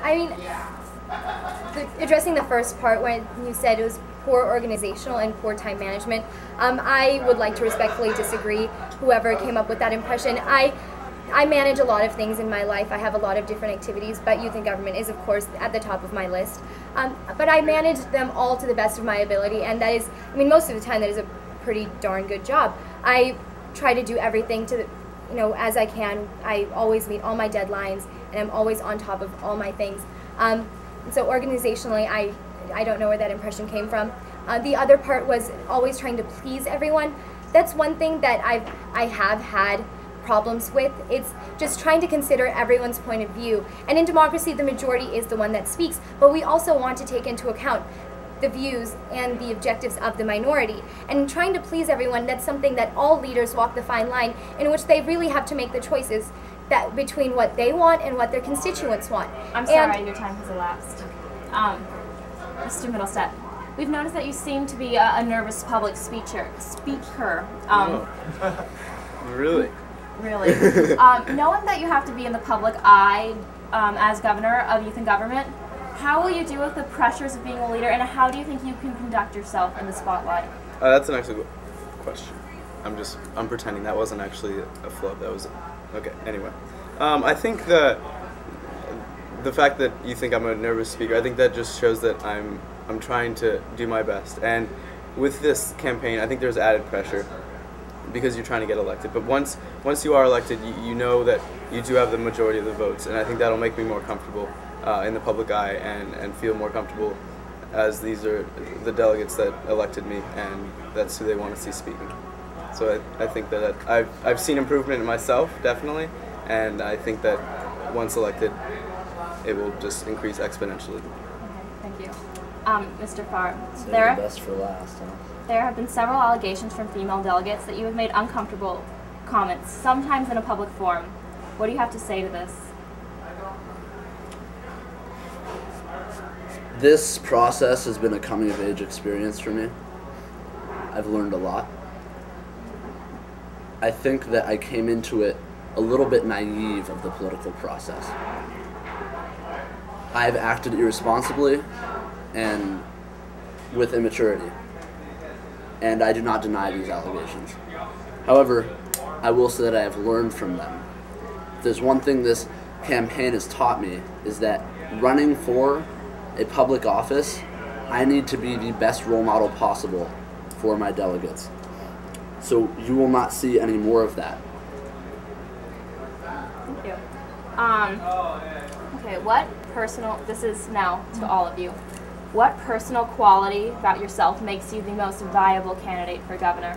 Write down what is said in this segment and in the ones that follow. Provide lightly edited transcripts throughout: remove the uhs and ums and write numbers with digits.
I mean, addressing the first part when you said it was poor organizational and poor time management, I would like to respectfully disagree. Whoever came up with that impression, I manage a lot of things in my life. I have a lot of different activities, but youth and government is, of course, at the top of my list. But I manage them all to the best of my ability, and that is, I mean, most of the time, that is a pretty darn good job. I try to do everything to, as I can. I always meet all my deadlines, and I'm always on top of all my things. So organizationally, I don't know where that impression came from. The other part was always trying to please everyone. That's one thing that I have had problems with. It's just trying to consider everyone's point of view. And in democracy, the majority is the one that speaks, but we also want to take into account the views and the objectives of the minority. And in trying to please everyone, that's something that all leaders walk the fine line, in which they really have to make the choices that between what they want and what their constituents want. I'm sorry, your time has elapsed. Mr. Middlestead, we've noticed that you seem to be a nervous public speaker. Really? Really. Knowing that you have to be in the public eye as governor of youth and government, how will you deal with the pressures of being a leader, and how do you think you can conduct yourself in the spotlight? That's an excellent question. I'm pretending that wasn't actually a flub. That was okay. Anyway, I think the fact that you think I'm a nervous speaker, I think that just shows that I'm trying to do my best. And with this campaign, I think there's added pressure because you're trying to get elected. But once you are elected, you know that you do have the majority of the votes, and I think that'll make me more comfortable in the public eye and feel more comfortable, as these are the delegates that elected me, and that's who they want to see speaking. So I think that I've seen improvement in myself, definitely, and I think that once elected, it will just increase exponentially. Okay, thank you. Mr. Farr, Save the best for last, huh? There have been several allegations from female delegates that you have made uncomfortable comments, sometimes in a public forum. What do you have to say to this? This process has been a coming-of-age experience for me. I've learned a lot. I think that I came into it a little bit naive of the political process. I've acted irresponsibly and with immaturity, and I do not deny these allegations. However, I will say that I have learned from them. If there's one thing this campaign has taught me, is that running for a public office, I need to be the best role model possible for my delegates. So you will not see any more of that. Thank you. Okay, this is now to all of you. What personal quality about yourself makes you the most viable candidate for governor?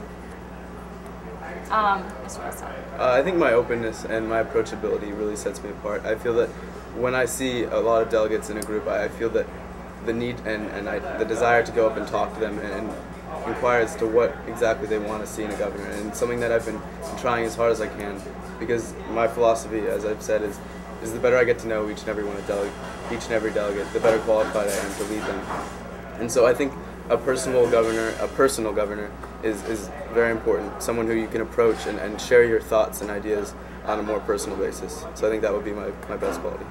Mr. Russell. I think my openness and my approachability really sets me apart. I feel that when I see a lot of delegates in a group, I feel that the need and the desire to go up and talk to them and inquire as to what exactly they want to see in a governor, and something that I've been trying as hard as I can, because my philosophy, as I've said, is the better I get to know each and every delegate, the better qualified I am to lead them. And so I think a personal governor is very important. Someone who you can approach and share your thoughts and ideas on a more personal basis. So I think that would be my best quality.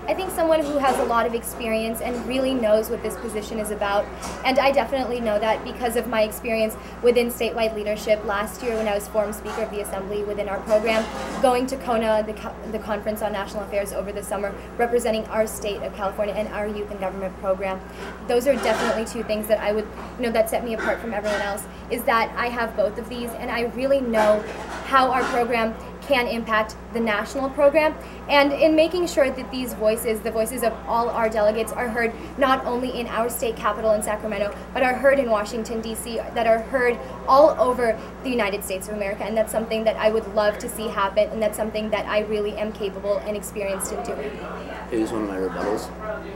I think someone who has a lot of experience and really knows what this position is about, and I definitely know that because of my experience within statewide leadership last year when I was Forum Speaker of the Assembly within our program, going to CONA, the Conference on National Affairs over the summer, representing our state of California and our youth and government program. Those are definitely two things that I would, that set me apart from everyone else, is that I have both of these, and I really know how our program can impact the national program, and in making sure that these voices, the voices of all our delegates, are heard not only in our state capital in Sacramento, but are heard in Washington, D.C., that are heard all over the United States of America, and that's something that I would love to see happen, and that's something that I really am capable and experienced in doing. Here's one of my rebuttals.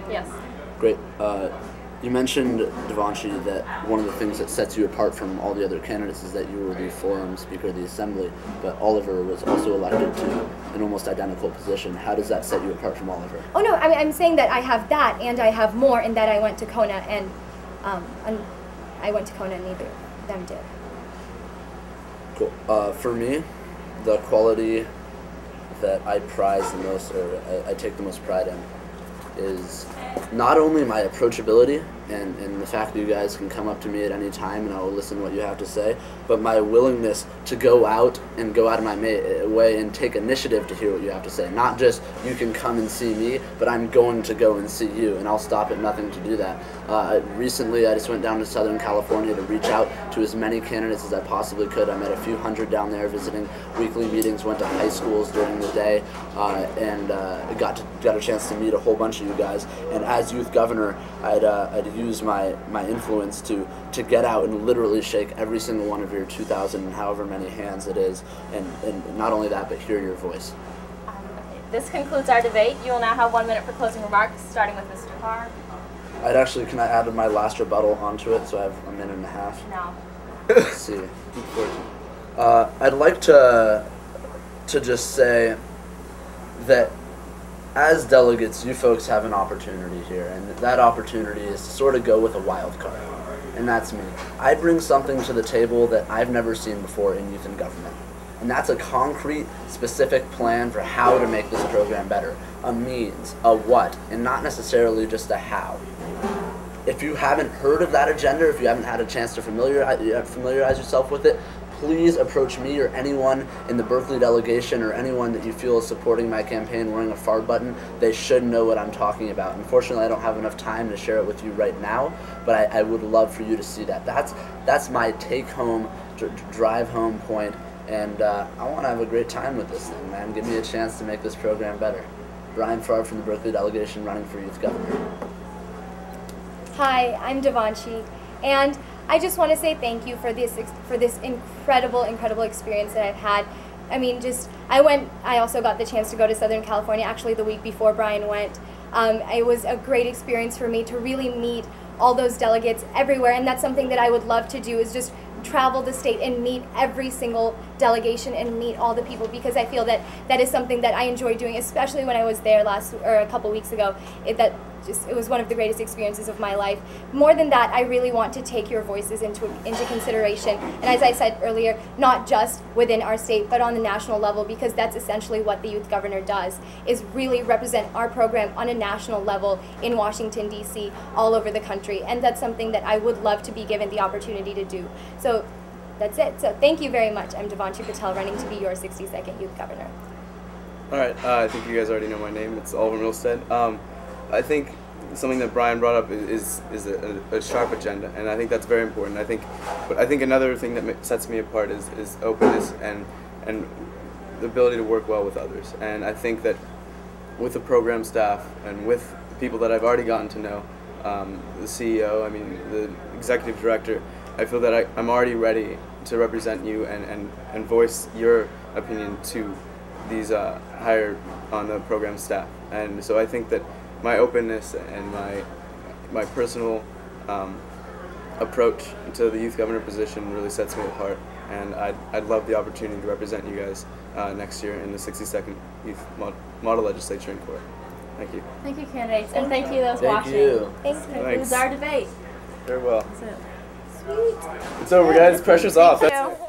Yes. Great. You mentioned, Devanshi, that one of the things that sets you apart from all the other candidates is that you were the Forum Speaker of the Assembly, but Oliver was also elected to an almost identical position. How does that set you apart from Oliver? Oh no, I'm saying that I have that, and I have more in that I went to CONA, and I went to CONA and neither of them did. Cool. For me, the quality think that I prize the most, or I take the most pride in, is not only my approachability and the fact that you guys can come up to me at any time and I will listen to what you have to say, but my willingness to go out of my way and take initiative to hear what you have to say. Not just you can come and see me, but I'm going to go and see you, and I'll stop at nothing to do that. Recently, I just went down to Southern California to reach out to as many candidates as I possibly could. I met a few hundred down there visiting weekly meetings, went to high schools during the day, and got a chance to meet a whole bunch of you guys. And as youth governor, I'd use my influence to get out and literally shake every single one of your 2,000 and however many hands it is, and not only that, but hear your voice. This concludes our debate. You will now have 1 minute for closing remarks, starting with Mr. Carr. Can I add my last rebuttal onto it, so I have a minute and a half? No. Let's see. I'd like to just say that as delegates, you folks have an opportunity here, and that opportunity is to sort of go with a wild card, and that's me. I bring something to the table that I've never seen before in youth and government, and that's a concrete, specific plan for how to make this program better, a means, a what, and not necessarily just a how. If you haven't heard of that agenda, if you haven't had a chance to familiarize yourself with it, please approach me or anyone in the Berkeley delegation or anyone that you feel is supporting my campaign wearing a FAR button. They should know what I'm talking about. Unfortunately, I don't have enough time to share it with you right now, but I would love for you to see that. That's my take-home, drive-home point, and I want to have a great time with this thing, man. Give me a chance to make this program better. Brian Farr from the Berkeley delegation running for youth governor. Hi, I'm Devanshi, and I just want to say thank you for this incredible experience that I've had. I mean, I also got the chance to go to Southern California actually the week before Brian went. It was a great experience for me to really meet all those delegates everywhere, and that's something that I would love to do, is just travel the state and meet every single delegation and meet all the people, because I feel that that is something that I enjoy doing, especially when I was there a couple weeks ago. It was one of the greatest experiences of my life. More than that, I really want to take your voices into consideration, and as I said earlier, not just within our state, but on the national level, because that's essentially what the youth governor does, is really represent our program on a national level in Washington, D.C., all over the country, and that's something that I would love to be given the opportunity to do. So that's it. So thank you very much. I'm Devanshi Patel, running to be your 62nd youth governor. All right, I think you guys already know my name. It's Oliver Milstead. I think something that Brian brought up is a sharp agenda, and I think that's very important. But I think another thing that sets me apart is openness and the ability to work well with others. And I think that with the program staff and with the people that I've already gotten to know, the CEO, the executive director, I feel that I'm already ready to represent you and voice your opinion to these higher on the program staff. And so I think that my openness and my personal approach to the youth governor position really sets me apart, and I'd love the opportunity to represent you guys next year in the 62nd Youth Model Legislature in court. Thank you. Thank you, candidates, and thank you those watching. Thanks. This concludes our debate. Very well. That's it. Sweet. It's over, guys. Pressure's off. Thank you.